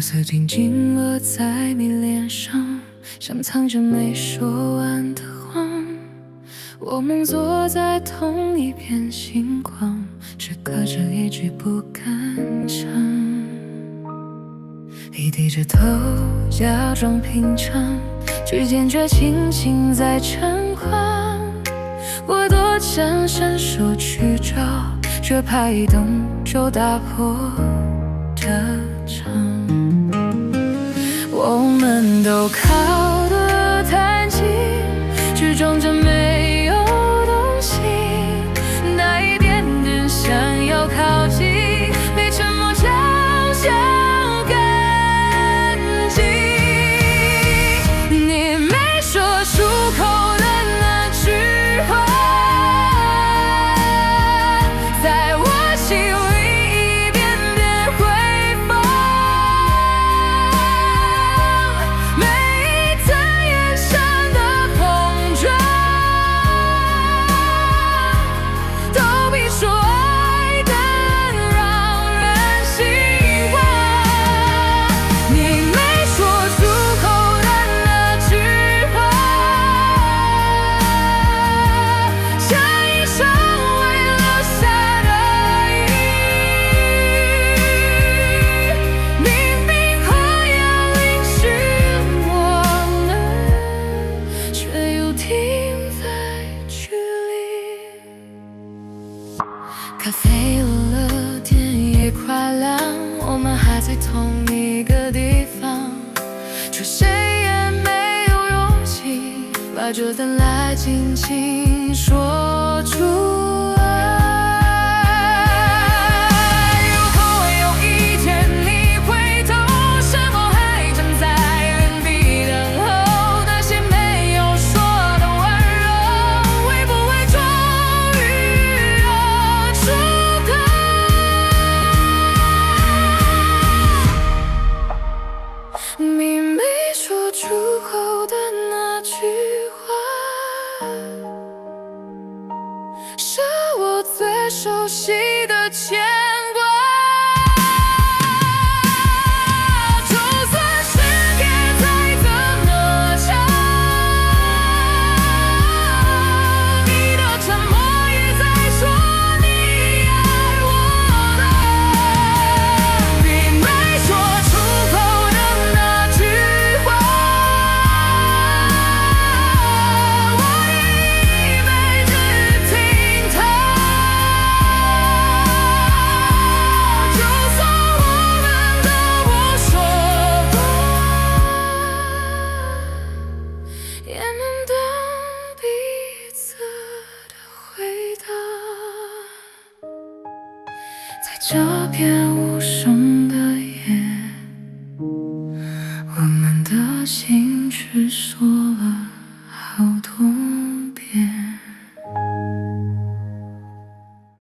色静静落在你脸上，像藏着没说完的话。我们坐在同一片星光，只隔着一句不敢讲。你低着头，假装平常，指尖却轻轻在缠话。我多想伸手去找，却怕一动就打破这场。我们都靠得太近，只装着没有东西，那一点点想要靠近，被沉默嘲笑干净。你没说出口的那句话，在我心里一遍遍回放。每一次眼神的碰撞，都比说爱更让人心慌。你没说出口的那句话，像一场未留下的雨，明明快要淋湿我们，却又停在距离。咖啡落了，天也快亮，我们还在同一个地方，却谁也没有勇气把这等来轻轻说出